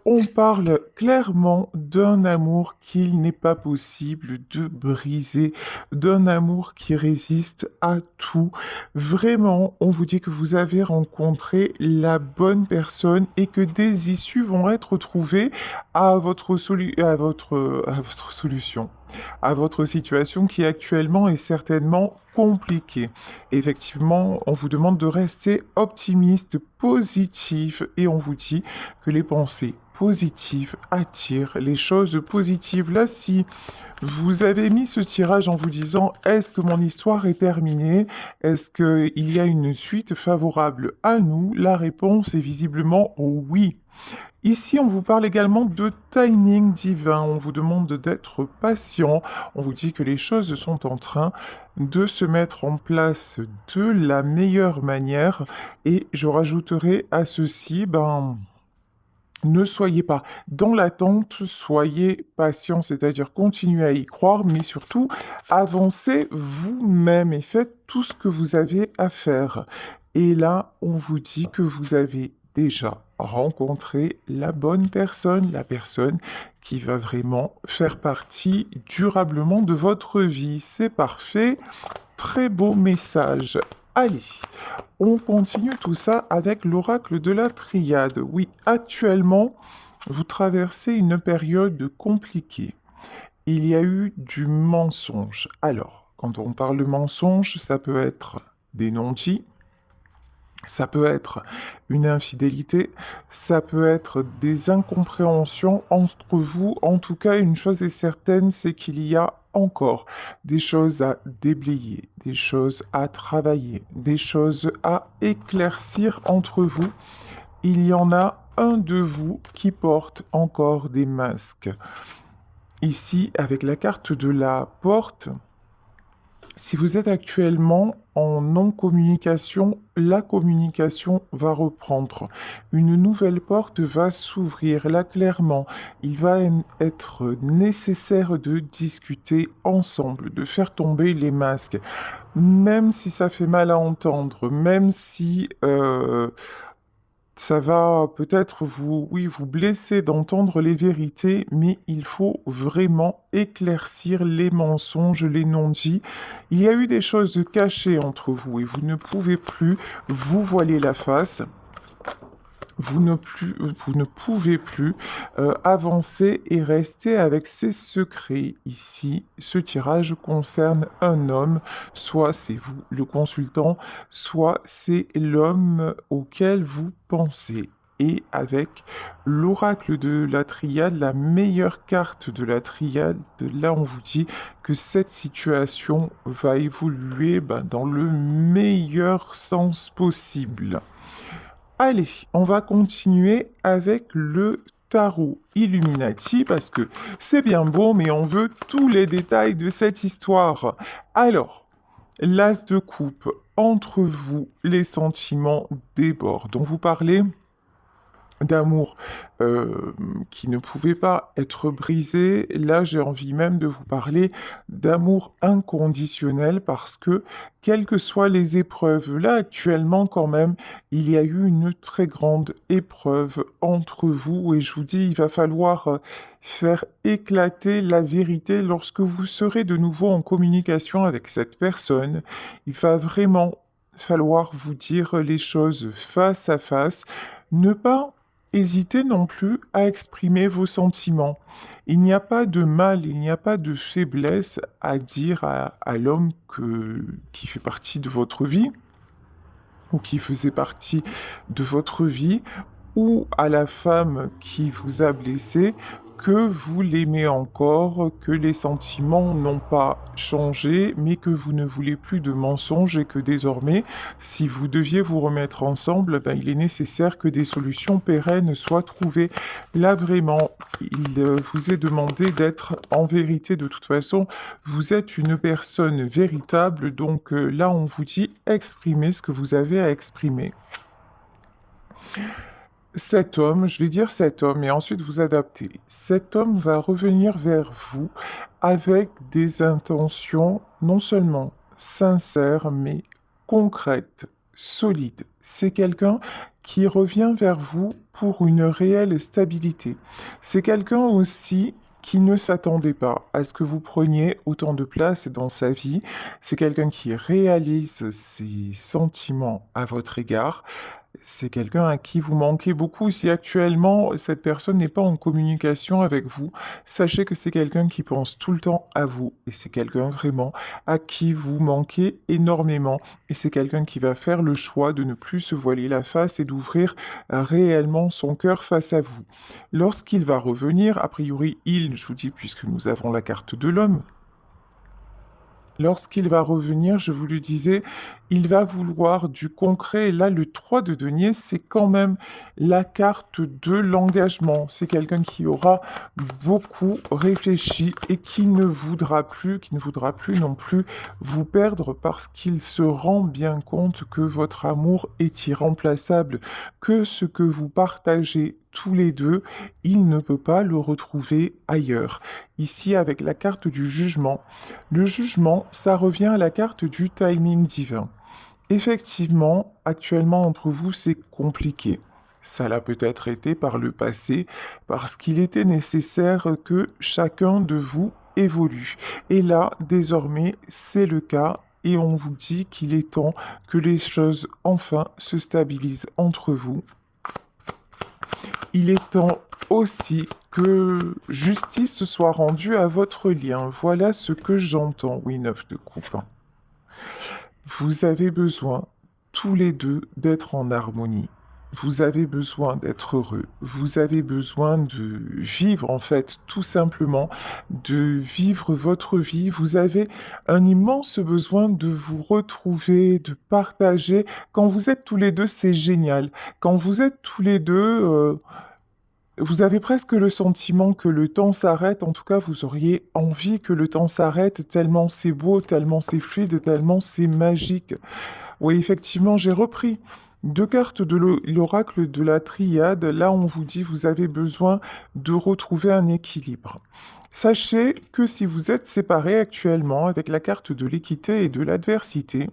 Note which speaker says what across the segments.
Speaker 1: On parle clairement d'un amour qu'il n'est pas possible de briser, d'un amour qui résiste à tout. Vraiment, on vous dit que vous avez rencontré la bonne personne et que des issues vont être trouvées à votre solution, à votre situation qui actuellement est certainement compliquée. Effectivement, on vous demande de rester optimiste, positif et on vous dit que les pensées positives attirent les choses positives. Là, si vous avez mis ce tirage en vous disant est-ce que mon histoire est terminée? Est-ce qu'il y a une suite favorable à nous? La réponse est visiblement oui. Ici, on vous parle également de timing divin. On vous demande d'être patient. On vous dit que les choses sont en train de se mettre en place de la meilleure manière. Et je rajouterai à ceci, ne soyez pas dans l'attente, soyez patient, c'est-à-dire continuez à y croire, mais surtout avancez vous-même et faites tout ce que vous avez à faire. Et là, on vous dit que vous avez déjà rencontré la bonne personne, la personne qui va vraiment faire partie durablement de votre vie. C'est parfait, très beau message. Allez, on continue tout ça avec l'oracle de la triade. Oui, actuellement, vous traversez une période compliquée. Il y a eu du mensonge. Alors, quand on parle de mensonge, ça peut être des non-dits, ça peut être une infidélité, ça peut être des incompréhensions entre vous. En tout cas, une chose est certaine, c'est qu'il y a encore des choses à déblayer, des choses à travailler, des choses à éclaircir entre vous. Il y en a un de vous qui porte encore des masques. Ici, avec la carte de la porte, si vous êtes actuellement en non-communication, la communication va reprendre. Une nouvelle porte va s'ouvrir. Là, clairement, il va être nécessaire de discuter ensemble, de faire tomber les masques. Même si ça fait mal à entendre, même si ça va peut-être vous, oui, vous blesser d'entendre les vérités, mais il faut vraiment éclaircir les mensonges, les non-dits. Il y a eu des choses cachées entre vous et vous ne pouvez plus vous voiler la face. Vous ne pouvez plus avancer et rester avec ces secrets. Ici, ce tirage concerne un homme, soit c'est vous le consultant, soit c'est l'homme auquel vous pensez. Et avec l'oracle de la triade, la meilleure carte de la triade, là on vous dit que cette situation va évoluer dans le meilleur sens possible. Allez, on va continuer avec le tarot Illuminati parce que c'est bien beau, mais on veut tous les détails de cette histoire. Alors, l'as de coupe, entre vous, les sentiments débordent. On vous parlait d'amour qui ne pouvait pas être brisé. Là, j'ai envie même de vous parler d'amour inconditionnel parce que, quelles que soient les épreuves, là, actuellement, quand même, il y a eu une très grande épreuve entre vous et je vous dis, il va falloir faire éclater la vérité lorsque vous serez de nouveau en communication avec cette personne. Il va vraiment falloir vous dire les choses face à face, ne pas hésitez non plus à exprimer vos sentiments. Il n'y a pas de mal, il n'y a pas de faiblesse à dire à l'homme qui fait partie de votre vie ou qui faisait partie de votre vie ou à la femme qui vous a blessé que vous l'aimez encore, que les sentiments n'ont pas changé, mais que vous ne voulez plus de mensonges et que désormais, si vous deviez vous remettre ensemble, il est nécessaire que des solutions pérennes soient trouvées. Là, vraiment, il vous est demandé d'être en vérité de toute façon. Vous êtes une personne véritable, donc là, on vous dit exprimez ce que vous avez à exprimer. Cet homme, je vais dire cet homme et ensuite vous adapter. Cet homme va revenir vers vous avec des intentions non seulement sincères, mais concrètes, solides, c'est quelqu'un qui revient vers vous pour une réelle stabilité. C'est quelqu'un aussi qui ne s'attendait pas à ce que vous preniez autant de place dans sa vie. C'est quelqu'un qui réalise ses sentiments à votre égard. C'est quelqu'un à qui vous manquez beaucoup. Si actuellement cette personne n'est pas en communication avec vous, sachez que c'est quelqu'un qui pense tout le temps à vous et c'est quelqu'un vraiment à qui vous manquez énormément. Et c'est quelqu'un qui va faire le choix de ne plus se voiler la face et d'ouvrir réellement son cœur face à vous. Lorsqu'il va revenir, a priori il, je vous dis puisque nous avons la carte de l'homme, lorsqu'il va revenir, je vous le disais, il va vouloir du concret. Et là, le 3 de denier, c'est quand même la carte de l'engagement. C'est quelqu'un qui aura beaucoup réfléchi et qui ne voudra plus non plus vous perdre parce qu'il se rend bien compte que votre amour est irremplaçable, que ce que vous partagez tous les deux, il ne peut pas le retrouver ailleurs. Ici, avec la carte du jugement, le jugement, ça revient à la carte du timing divin. Effectivement, actuellement entre vous, c'est compliqué. Ça l'a peut-être été par le passé, parce qu'il était nécessaire que chacun de vous évolue. Et là, désormais, c'est le cas, et on vous dit qu'il est temps que les choses enfin se stabilisent entre vous. Il est temps aussi que justice soit rendue à votre lien. Voilà ce que j'entends, oui, 9 de coupe. Vous avez besoin, tous les deux, d'être en harmonie. Vous avez besoin d'être heureux. Vous avez besoin de vivre, en fait, tout simplement, de vivre votre vie. Vous avez un immense besoin de vous retrouver, de partager. Quand vous êtes tous les deux, c'est génial. Quand vous êtes tous les deux, vous avez presque le sentiment que le temps s'arrête. En tout cas, vous auriez envie que le temps s'arrête tellement c'est beau, tellement c'est fluide, tellement c'est magique. Oui, effectivement, j'ai repris deux cartes de l'oracle de la triade. Là, on vous dit vous avez besoin de retrouver un équilibre. Sachez que si vous êtes séparés actuellement avec la carte de l'équité et de l'adversité,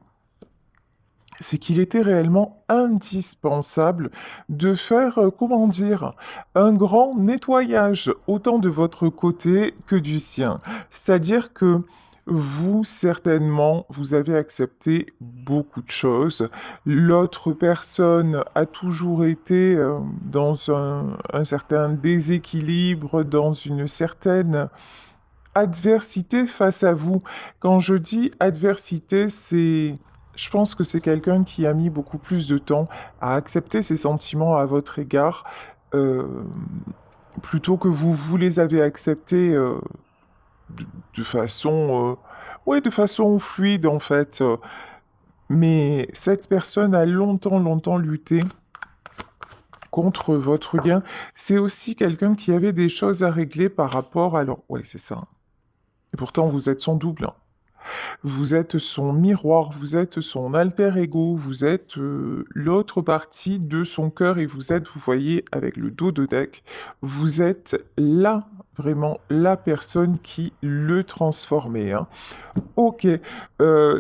Speaker 1: c'est qu'il était réellement indispensable de faire, comment dire, un grand nettoyage, autant de votre côté que du sien. C'est-à-dire que vous, certainement, vous avez accepté beaucoup de choses. L'autre personne a toujours été dans un certain déséquilibre, dans une certaine adversité face à vous. Quand je dis adversité, c'est... Je pense que c'est quelqu'un qui a mis beaucoup plus de temps à accepter ses sentiments à votre égard, euh, plutôt que vous les avez acceptés de façon, ouais, de façon fluide en fait. Mais cette personne a longtemps, longtemps lutté contre votre lien. C'est aussi quelqu'un qui avait des choses à régler par rapport à leur... Ouais, c'est ça. Et pourtant, vous êtes son double, hein. Vous êtes son miroir, vous êtes son alter ego, vous êtes l'autre partie de son cœur et vous êtes, vous voyez, avec le dos de deck, vous êtes là, vraiment la personne qui le transformait, hein. Ok,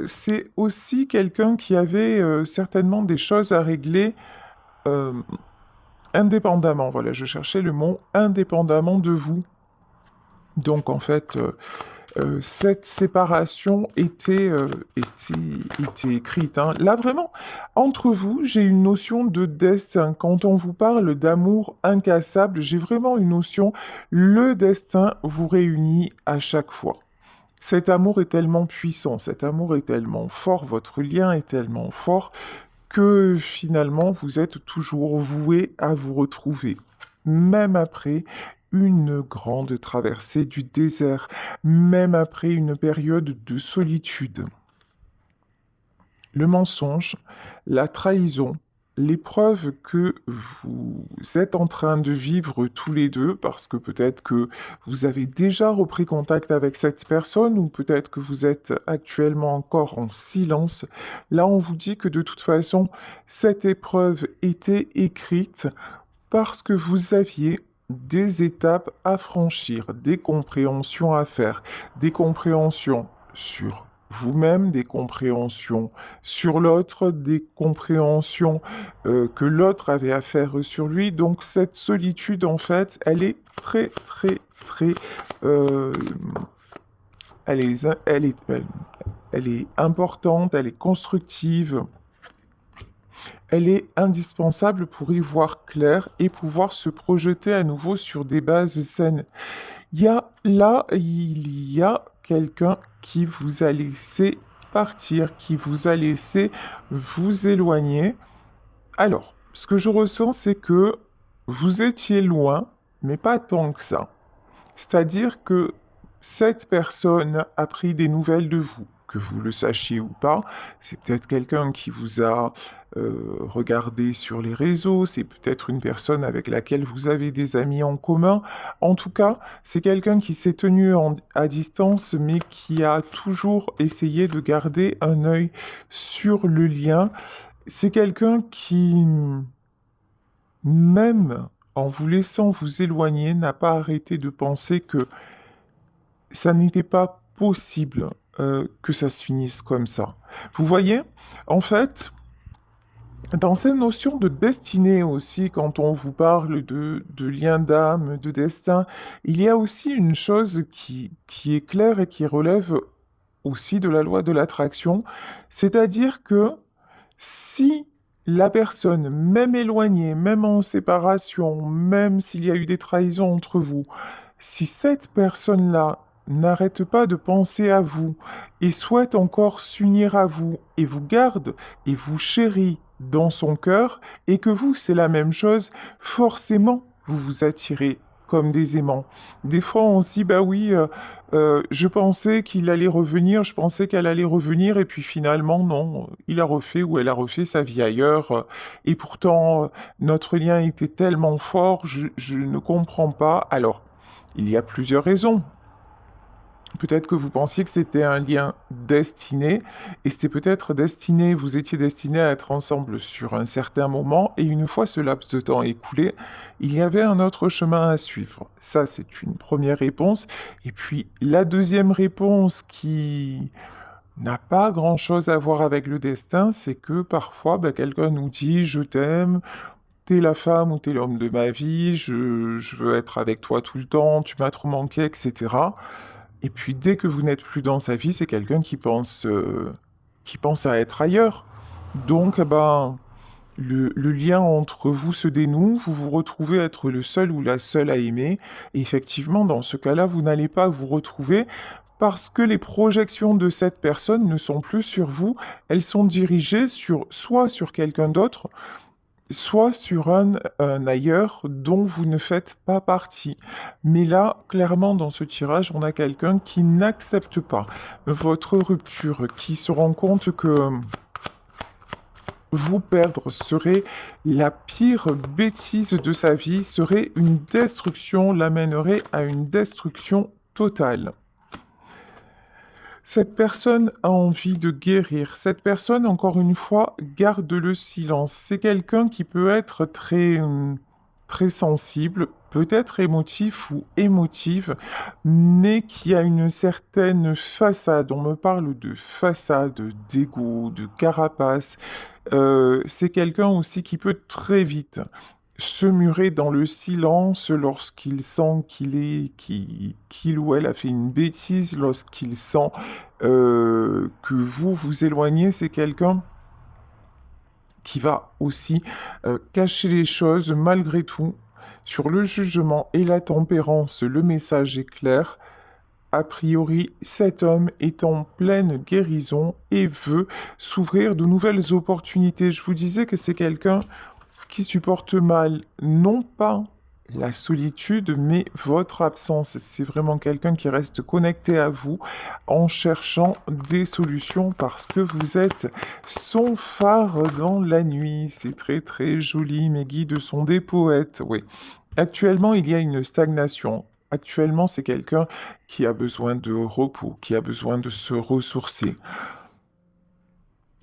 Speaker 1: c'est aussi quelqu'un qui avait certainement des choses à régler euh, indépendamment. Voilà, je cherchais le mot indépendamment de vous. Donc en fait, cette séparation était écrite, hein. Là, vraiment, entre vous, j'ai une notion de destin. Quand on vous parle d'amour incassable, j'ai vraiment une notion, le destin vous réunit à chaque fois. Cet amour est tellement puissant, cet amour est tellement fort, votre lien est tellement fort que finalement, vous êtes toujours voué à vous retrouver. Même après une grande traversée du désert, même après une période de solitude. Le mensonge, la trahison, l'épreuve que vous êtes en train de vivre tous les deux, parce que peut-être que vous avez déjà repris contact avec cette personne, ou peut-être que vous êtes actuellement encore en silence, là on vous dit que de toute façon, cette épreuve était écrite parce que vous aviez des étapes à franchir, des compréhensions à faire, des compréhensions sur vous-même des compréhensions, sur l'autre des compréhensions que l'autre avait à faire sur lui. Donc cette solitude, en fait, elle est très, très, très... euh, elle est importante, elle est constructive. Elle est indispensable pour y voir clair et pouvoir se projeter à nouveau sur des bases saines. Il y a quelqu'un qui vous a laissé partir, qui vous a laissé vous éloigner. Alors, ce que je ressens, c'est que vous étiez loin, mais pas tant que ça. C'est-à-dire que cette personne a pris des nouvelles de vous, que vous le sachiez ou pas. C'est peut-être quelqu'un qui vous a regardé sur les réseaux, c'est peut-être une personne avec laquelle vous avez des amis en commun. En tout cas, c'est quelqu'un qui s'est tenu à distance, mais qui a toujours essayé de garder un œil sur le lien. C'est quelqu'un qui, même en vous laissant vous éloigner, n'a pas arrêté de penser que ça n'était pas possible que ça se finisse comme ça. Vous voyez, en fait, dans cette notion de destinée aussi, quand on vous parle de lien d'âme, de destin, il y a aussi une chose qui est claire et qui relève aussi de la loi de l'attraction, c'est-à-dire que si la personne, même éloignée, même en séparation, même s'il y a eu des trahisons entre vous, si cette personne-là n'arrête pas de penser à vous et souhaite encore s'unir à vous et vous garde et vous chérit dans son cœur et que vous, c'est la même chose, forcément, vous vous attirez comme des aimants. Des fois, on se dit, bah oui, je pensais qu'il allait revenir, je pensais qu'elle allait revenir, et puis finalement, non, il a refait ou elle a refait sa vie ailleurs, et pourtant, notre lien était tellement fort, je ne comprends pas. Alors, il y a plusieurs raisons. Peut-être que vous pensiez que c'était un lien destiné, et c'était peut-être destiné, vous étiez destiné à être ensemble sur un certain moment, et une fois ce laps de temps écoulé, il y avait un autre chemin à suivre. Ça, c'est une première réponse. Et puis, la deuxième réponse qui n'a pas grand-chose à voir avec le destin, c'est que parfois, ben, quelqu'un nous dit «Je t'aime», t'es la femme ou t'es l'homme de ma vie, je veux être avec toi tout le temps, tu m'as trop manqué, etc. Et puis dès que vous n'êtes plus dans sa vie, c'est quelqu'un qui pense à être ailleurs. Donc, eh ben, le lien entre vous se dénoue, vous vous retrouvez être le seul ou la seule à aimer. Et effectivement, dans ce cas-là, vous n'allez pas vous retrouver parce que les projections de cette personne ne sont plus sur vous, elles sont dirigées soit sur quelqu'un d'autre, soit sur un ailleurs dont vous ne faites pas partie. Mais là, clairement, dans ce tirage, on a quelqu'un qui n'accepte pas votre rupture, qui se rend compte que vous perdre serait la pire bêtise de sa vie, serait une destruction, l'amènerait à une destruction totale. Cette personne a envie de guérir. Cette personne, encore une fois, garde le silence. C'est quelqu'un qui peut être très sensible, peut-être émotif ou émotive, mais qui a une certaine façade. On me parle de façade, d'ego, de carapace. C'est quelqu'un aussi qui peut très vite se murer dans le silence lorsqu'il sent qu'il ou elle a fait une bêtise, lorsqu'il sent que vous vous éloignez, c'est quelqu'un qui va aussi cacher les choses malgré tout. Sur le jugement et la tempérance, le message est clair. A priori, cet homme est en pleine guérison et veut s'ouvrir de nouvelles opportunités. Je vous disais que c'est quelqu'un qui supporte mal, non pas la solitude, mais votre absence. C'est vraiment quelqu'un qui reste connecté à vous en cherchant des solutions parce que vous êtes son phare dans la nuit. C'est très très joli, mes guides sont des poètes, oui. Actuellement, il y a une stagnation. Actuellement, c'est quelqu'un qui a besoin de repos, qui a besoin de se ressourcer.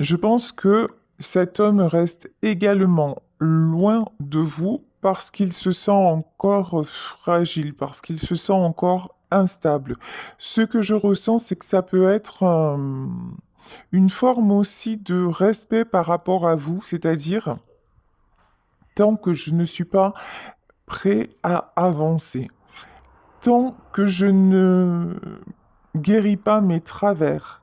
Speaker 1: Je pense que cet homme reste également loin de vous parce qu'il se sent encore fragile, parce qu'il se sent encore instable. Ce que je ressens, c'est que ça peut être une forme aussi de respect par rapport à vous, c'est-à-dire tant que je ne suis pas prêt à avancer, tant que je ne guéris pas mes travers,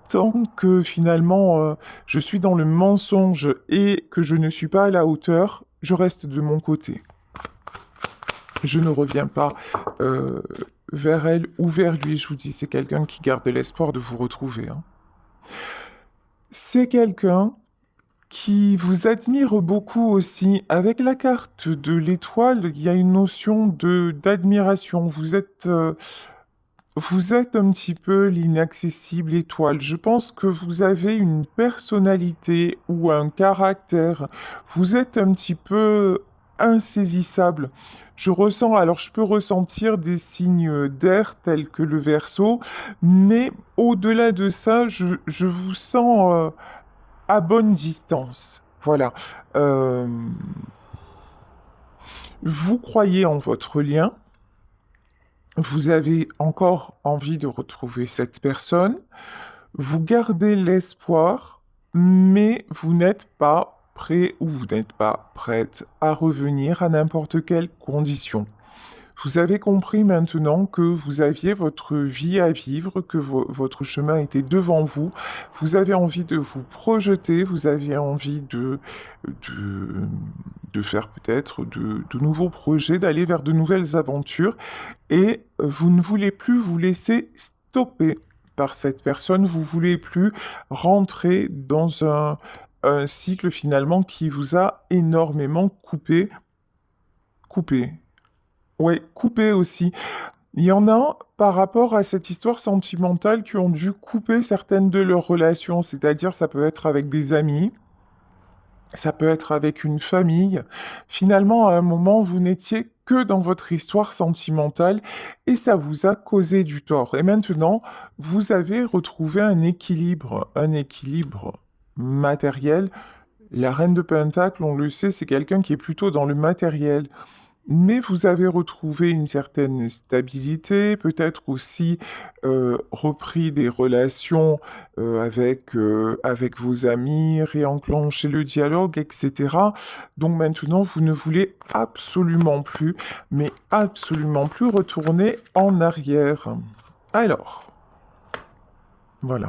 Speaker 1: tant que finalement je suis dans le mensonge et que je ne suis pas à la hauteur, je reste de mon côté. Je ne reviens pas vers elle ou vers lui, je vous dis, c'est quelqu'un qui garde l'espoir de vous retrouver, hein. C'est quelqu'un qui vous admire beaucoup aussi. Avec la carte de l'étoile, il y a une notion d'admiration. Vous êtes un petit peu l'inaccessible étoile. Je pense que vous avez une personnalité ou un caractère. Vous êtes un petit peu insaisissable. Je ressens, alors je peux ressentir des signes d'air tels que le Verseau, mais au-delà de ça, je vous sens à bonne distance. Voilà. Euh, vous croyez en votre lien. Vous avez encore envie de retrouver cette personne, vous gardez l'espoir, mais vous n'êtes pas prêt ou vous n'êtes pas prête à revenir à n'importe quelle condition. Vous avez compris maintenant que vous aviez votre vie à vivre, que votre chemin était devant vous. Vous avez envie de vous projeter, vous avez envie de, de faire peut-être de nouveaux projets, d'aller vers de nouvelles aventures. Et vous ne voulez plus vous laisser stopper par cette personne, vous voulez plus rentrer dans un cycle finalement qui vous a énormément coupé. Ouais, coupé aussi. Il y en a, par rapport à cette histoire sentimentale, qui ont dû couper certaines de leurs relations, c'est-à-dire ça peut être avec des amis, ça peut être avec une famille. Finalement, à un moment, vous n'étiez que dans votre histoire sentimentale et ça vous a causé du tort. Et maintenant, vous avez retrouvé un équilibre matériel. La reine de Pentacle, on le sait, c'est quelqu'un qui est plutôt dans le matériel. Mais vous avez retrouvé une certaine stabilité, peut-être aussi repris des relations avec vos amis, réenclenché le dialogue, etc. Donc maintenant, vous ne voulez absolument plus, mais absolument plus retourner en arrière. Alors, voilà.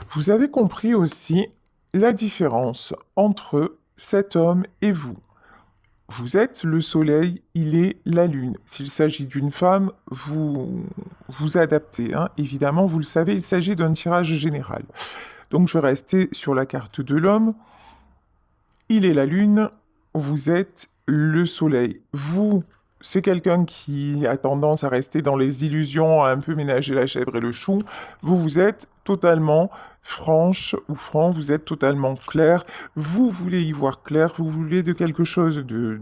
Speaker 1: Vous avez compris aussi la différence entre cet homme et vous. Vous êtes le soleil, il est la lune. S'il s'agit d'une femme, vous vous adaptez, hein. Évidemment, vous le savez, il s'agit d'un tirage général. Donc je vais rester sur la carte de l'homme. Il est la lune, vous êtes le soleil. Vous, c'est quelqu'un qui a tendance à rester dans les illusions, à un peu ménager la chèvre et le chou. Vous êtes totalement franche ou franc, vous êtes totalement clair. Vous voulez y voir clair, vous voulez de quelque chose de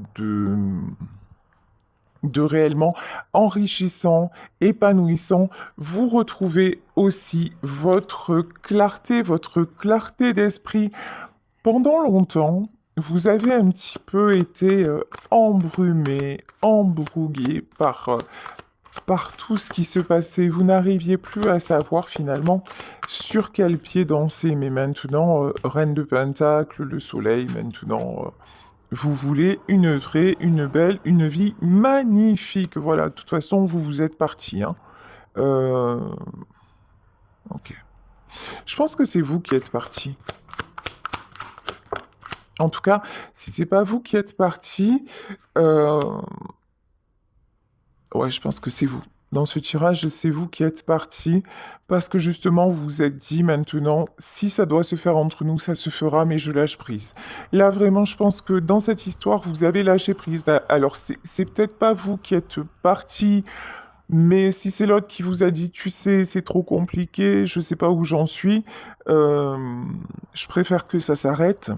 Speaker 1: réellement enrichissant, épanouissant. Vous retrouvez aussi votre clarté d'esprit. Pendant longtemps, vous avez un petit peu été embrumé, embrouillé par tout ce qui se passait. Vous n'arriviez plus à savoir finalement sur quel pied danser. Mais maintenant, Reine de Pentacle, le soleil, maintenant, vous voulez une vraie, une belle, une vie magnifique. Voilà, de toute façon, vous êtes parti, hein. Euh, Ok. Je pense que c'est vous qui êtes parti. En tout cas, si c'est pas vous qui êtes parti, euh, ouais, je pense que c'est vous. Dans ce tirage, c'est vous qui êtes parti parce que justement, vous vous êtes dit maintenant, si ça doit se faire entre nous, ça se fera, mais je lâche prise. Là, vraiment, je pense que dans cette histoire, vous avez lâché prise. Alors, c'est peut-être pas vous qui êtes parti, mais si c'est l'autre qui vous a dit, tu sais, c'est trop compliqué, je sais pas où j'en suis, euh, je préfère que ça s'arrête.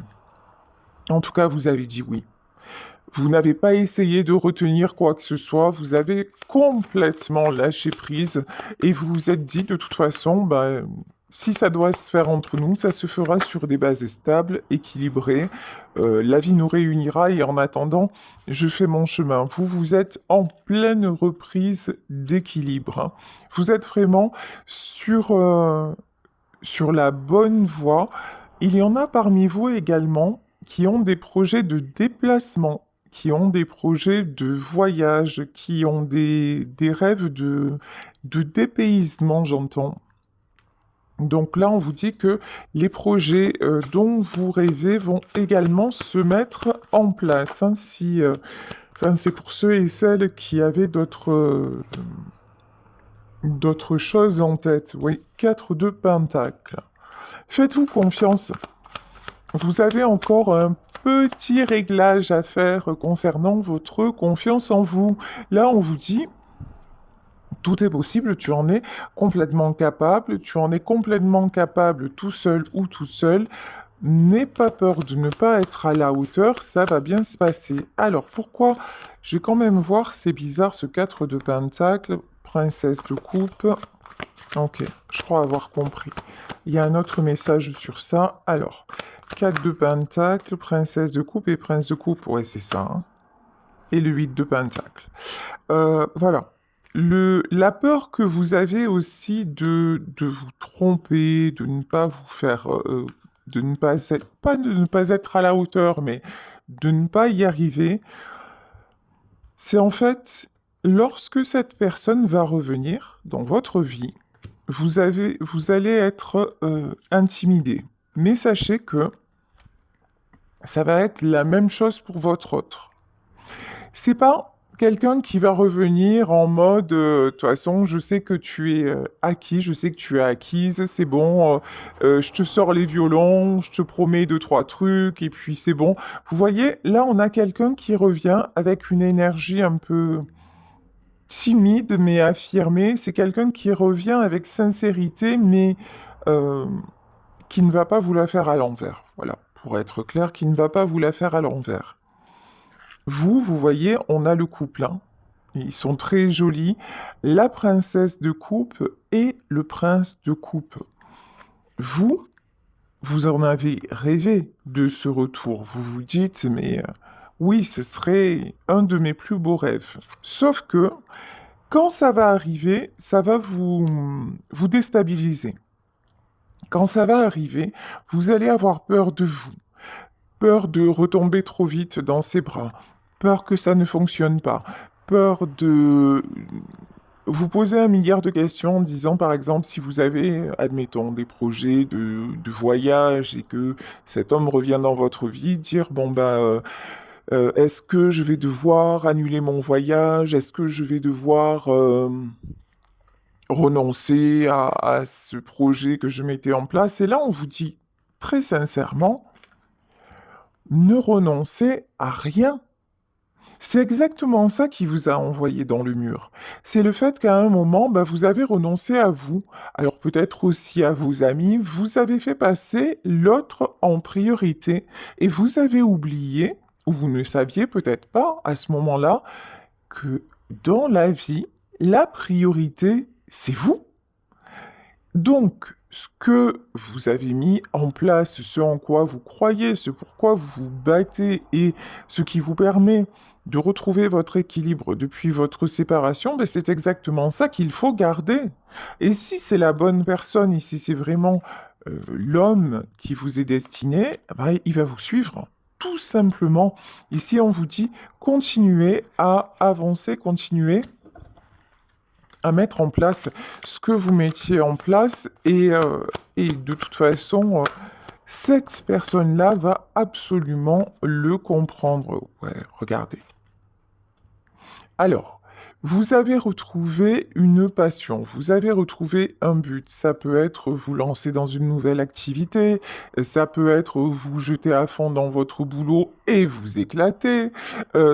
Speaker 1: En tout cas, vous avez dit oui. Vous n'avez pas essayé de retenir quoi que ce soit, vous avez complètement lâché prise et vous vous êtes dit de toute façon, bah, si ça doit se faire entre nous, ça se fera sur des bases stables, équilibrées. La vie nous réunira et en attendant, je fais mon chemin. Vous, vous êtes en pleine reprise d'équilibre, hein. Vous êtes vraiment sur la bonne voie. Il y en a parmi vous également qui ont des projets de déplacement, qui ont des projets de voyage, qui ont des rêves de dépaysement, j'entends. Donc là, on vous dit que les projets dont vous rêvez vont également se mettre en place, hein, enfin, c'est pour ceux et celles qui avaient d'autres choses en tête. Oui, 4 de Pentacle. Faites-vous confiance. Vous avez encore un petit réglage à faire concernant votre confiance en vous. Là, on vous dit, tout est possible, tu en es complètement capable, tu en es complètement capable tout seul ou tout seul. N'aie pas peur de ne pas être à la hauteur, ça va bien se passer. Alors, pourquoi je vais quand même voir, c'est bizarre ce 4 de Pentacle, princesse de coupe. Ok, je crois avoir compris. Il y a un autre message sur ça. Alors, 4 de Pentacle, princesse de coupe et prince de coupe, ouais, c'est ça, hein. Et le 8 de Pentacle. Voilà. La peur que vous avez aussi de vous tromper, de ne pas vous faire, de ne pas être, pas de ne pas être à la hauteur, mais de ne pas y arriver, c'est en fait, lorsque cette personne va revenir dans votre vie, vous allez être intimidé. Mais sachez que ça va être la même chose pour votre autre. C'est pas quelqu'un qui va revenir en mode de toute façon, je sais que tu es acquis, je sais que tu es acquise, c'est bon, je te sors les violons, je te promets deux, trois trucs, et puis c'est bon. Vous voyez, là, on a quelqu'un qui revient avec une énergie un peu timide, mais affirmée. C'est quelqu'un qui revient avec sincérité, mais euh, qui ne va pas vous la faire à l'envers. Voilà, pour être clair, qui ne va pas vous la faire à l'envers. Vous voyez, on a le couple, hein. Ils sont très jolis. La princesse de coupe et le prince de coupe. Vous, vous en avez rêvé de ce retour. Vous vous dites, mais oui, ce serait un de mes plus beaux rêves. Sauf que, quand ça va arriver, ça va vous déstabiliser. Quand ça va arriver, vous allez avoir peur de vous, peur de retomber trop vite dans ses bras, peur que ça ne fonctionne pas, peur de vous poser un milliard de questions en disant, par exemple, si vous avez, admettons, des projets de voyage et que cet homme revient dans votre vie, dire, bon, bah, est-ce que je vais devoir annuler mon voyage? Est-ce que je vais devoir renoncer à ce projet que je mettais en place? Et là, on vous dit très sincèrement, ne renoncez à rien. C'est exactement ça qui vous a envoyé dans le mur. C'est le fait qu'à un moment, bah, vous avez renoncé à vous. Alors peut-être aussi à vos amis, vous avez fait passer l'autre en priorité. Et vous avez oublié, ou vous ne saviez peut-être pas à ce moment-là, que dans la vie, la priorité, c'est vous. Donc, ce que vous avez mis en place, ce en quoi vous croyez, ce pourquoi vous vous battez et ce qui vous permet de retrouver votre équilibre depuis votre séparation, ben c'est exactement ça qu'il faut garder. Et si c'est la bonne personne, et si c'est vraiment l'homme qui vous est destiné, ben, il va vous suivre. Tout simplement. Ici, on vous dit, continuez à avancer, continuez à mettre en place ce que vous mettiez en place et de toute façon, cette personne-là va absolument le comprendre. Ouais, regardez. Alors, vous avez retrouvé une passion, vous avez retrouvé un but. Ça peut être vous lancer dans une nouvelle activité, ça peut être vous jeter à fond dans votre boulot et vous éclater,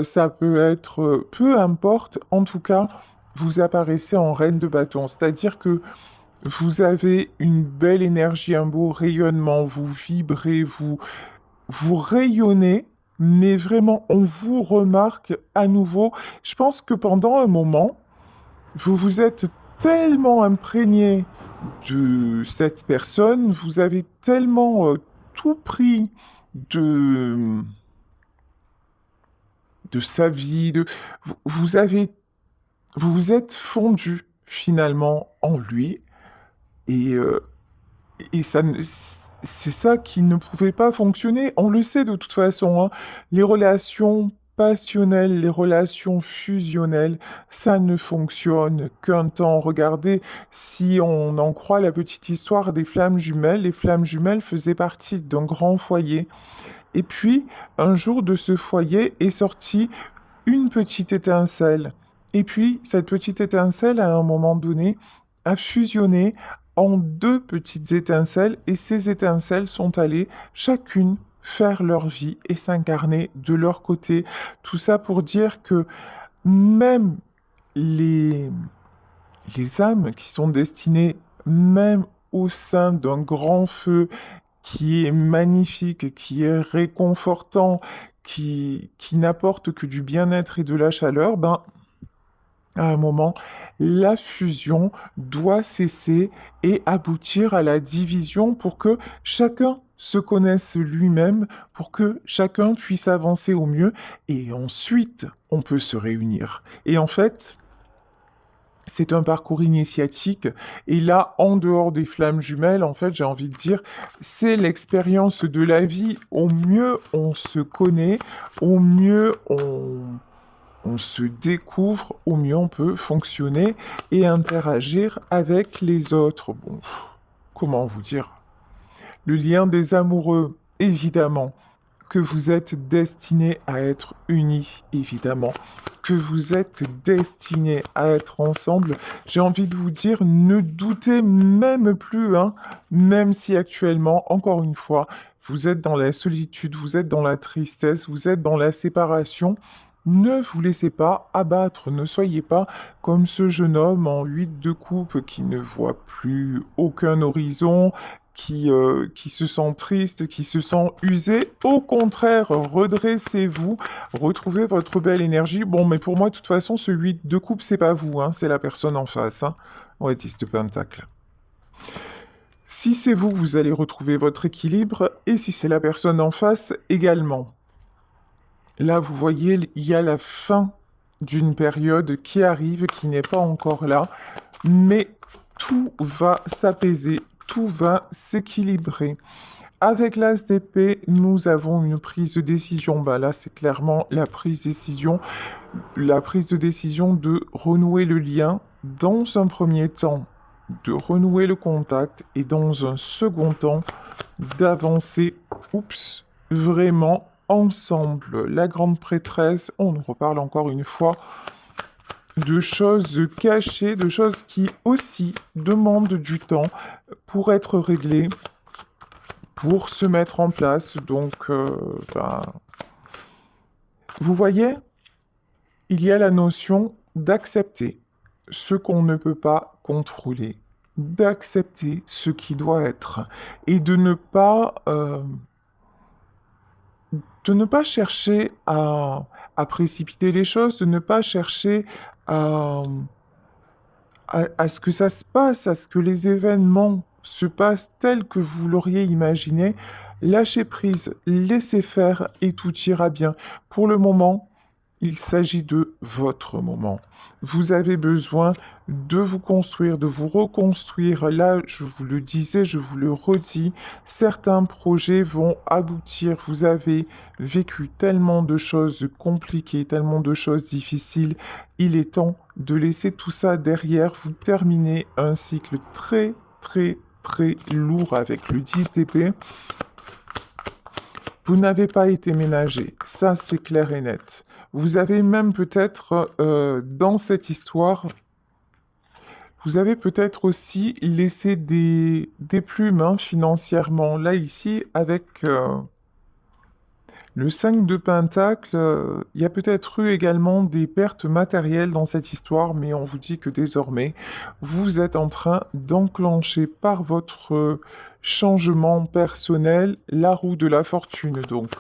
Speaker 1: ça peut être, peu importe, en tout cas, vous apparaissez en reine de bâton, c'est-à-dire que vous avez une belle énergie, un beau rayonnement, vous vibrez, vous rayonnez, mais vraiment, on vous remarque à nouveau. Je pense que pendant un moment, vous vous êtes tellement imprégné de cette personne, vous avez tellement tout pris de, de sa vie, vous avez, vous vous êtes fondu finalement en lui, et, euh, et ça, c'est ça qui ne pouvait pas fonctionner. On le sait de toute façon, hein. Les relations passionnelles, les relations fusionnelles, ça ne fonctionne qu'un temps. Regardez, si on en croit la petite histoire des flammes jumelles, les flammes jumelles faisaient partie d'un grand foyer. Et puis, un jour de ce foyer est sortie une petite étincelle. Et puis, cette petite étincelle, à un moment donné, a fusionné en deux petites étincelles, et ces étincelles sont allées chacune faire leur vie et s'incarner de leur côté. Tout ça pour dire que même les, les âmes qui sont destinées, même au sein d'un grand feu, qui est magnifique, qui est réconfortant, qui n'apporte que du bien-être et de la chaleur, ben, à un moment, la fusion doit cesser et aboutir à la division pour que chacun se connaisse lui-même, pour que chacun puisse avancer au mieux, et ensuite, on peut se réunir. Et en fait, c'est un parcours initiatique. Et là, en dehors des flammes jumelles, en fait, j'ai envie de dire, c'est l'expérience de la vie. Au mieux, on se connaît, au mieux, on se découvre, au mieux, on peut fonctionner et interagir avec les autres. Bon, comment vous dire? Le lien des amoureux, évidemment, que vous êtes destinés à être unis, évidemment, que vous êtes destinés à être ensemble. J'ai envie de vous dire, ne doutez même plus, hein, même si actuellement, encore une fois, vous êtes dans la solitude, vous êtes dans la tristesse, vous êtes dans la séparation. Ne vous laissez pas abattre, ne soyez pas comme ce jeune homme en 8 de coupe qui ne voit plus aucun horizon, qui se sent triste, qui se sent usé. Au contraire, redressez-vous, retrouvez votre belle énergie. Bon, mais pour moi, de toute façon, ce 8 de coupe, c'est pas vous, hein, c'est la personne en face. Hein. Ouais, 10 de pentacle. Si c'est vous, vous allez retrouver votre équilibre, et si c'est la personne en face, également. Là, vous voyez, il y a la fin d'une période qui arrive, qui n'est pas encore là, mais tout va s'apaiser, tout va s'équilibrer. Avec l'As d'épée, nous avons une prise de décision. Bah là, c'est clairement la prise de décision de renouer le lien dans un premier temps, de renouer le contact et dans un second temps, d'avancer, vraiment ensemble. La grande prêtresse, on nous reparle encore une fois de choses cachées, de choses qui aussi demandent du temps pour être réglées, pour se mettre en place. Donc, vous voyez, il y a la notion d'accepter ce qu'on ne peut pas contrôler, d'accepter ce qui doit être, et de ne pas chercher à précipiter les choses, de ne pas chercher à, à ce que ça se passe, à ce que les événements se passent tels que vous l'auriez imaginé. Lâchez prise, laissez faire et tout ira bien. Pour le moment, il s'agit de votre moment. Vous avez besoin de vous construire, de vous reconstruire. Là, je vous le disais, je vous le redis, certains projets vont aboutir. Vous avez vécu tellement de choses compliquées, tellement de choses difficiles. Il est temps de laisser tout ça derrière. Vous terminez un cycle très, très, très lourd avec le 10 d'épée. Vous n'avez pas été ménagé, ça c'est clair et net. Vous avez même peut-être, dans cette histoire, vous avez peut-être aussi laissé des plumes hein, financièrement. Là, ici, avec le 5 de Pentacle, il y a peut-être eu également des pertes matérielles dans cette histoire, mais on vous dit que désormais, vous êtes en train d'enclencher par votre changement personnel la roue de la fortune. Donc,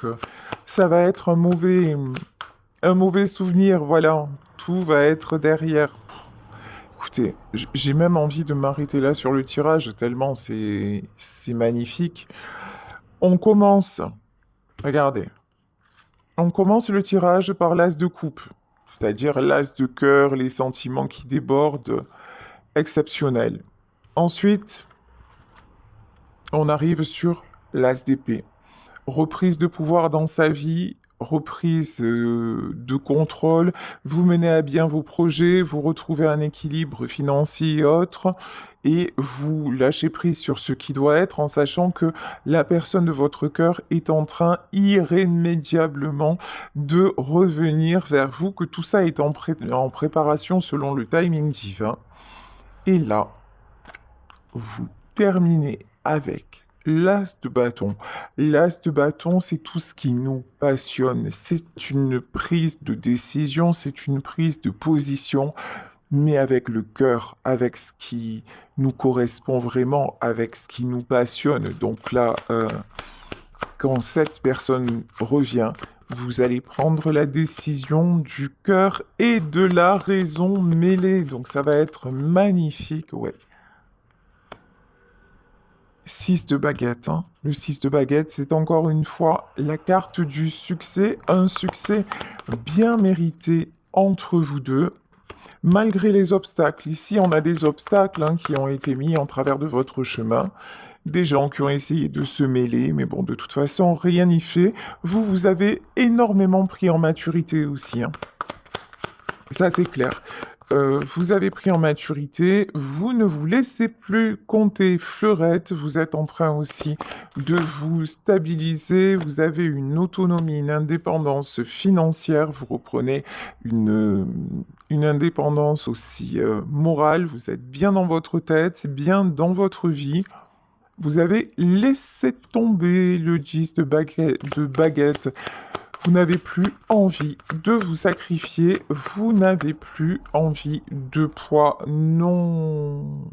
Speaker 1: ça va être un mauvais souvenir, voilà. Tout va être derrière. Écoutez, j'ai même envie de m'arrêter là sur le tirage, tellement c'est magnifique. On commence, regardez, on commence le tirage par l'as de coupe, c'est-à-dire l'as de cœur, les sentiments qui débordent, exceptionnel. Ensuite, on arrive sur l'as d'épée. Reprise de pouvoir dans sa vie, reprise de contrôle, vous menez à bien vos projets, vous retrouvez un équilibre financier et autres, et vous lâchez prise sur ce qui doit être en sachant que la personne de votre cœur est en train irrémédiablement de revenir vers vous, que tout ça est en préparation selon le timing divin. Et là, vous terminez avec l'as de bâton. L'as de bâton, c'est tout ce qui nous passionne. C'est une prise de décision, c'est une prise de position, mais avec le cœur, avec ce qui nous correspond vraiment, avec ce qui nous passionne. Donc là, quand cette personne revient, vous allez prendre la décision du cœur et de la raison mêlée. Donc ça va être magnifique, ouais. 6 de baguette, hein. Le 6 de baguette, c'est encore une fois la carte du succès, un succès bien mérité entre vous deux, malgré les obstacles. Ici, on a des obstacles hein, qui ont été mis en travers de votre chemin, des gens qui ont essayé de se mêler, mais bon, de toute façon, rien n'y fait. Vous, vous avez énormément pris en maturité aussi, hein. Ça, c'est clair. Vous avez pris en maturité, vous ne vous laissez plus compter fleurette, vous êtes en train aussi de vous stabiliser, vous avez une autonomie, une indépendance financière, vous reprenez une indépendance aussi morale, vous êtes bien dans votre tête, bien dans votre vie. Vous avez laissé tomber le 10 de baguette. Vous n'avez plus envie de vous sacrifier, vous n'avez plus envie de poids non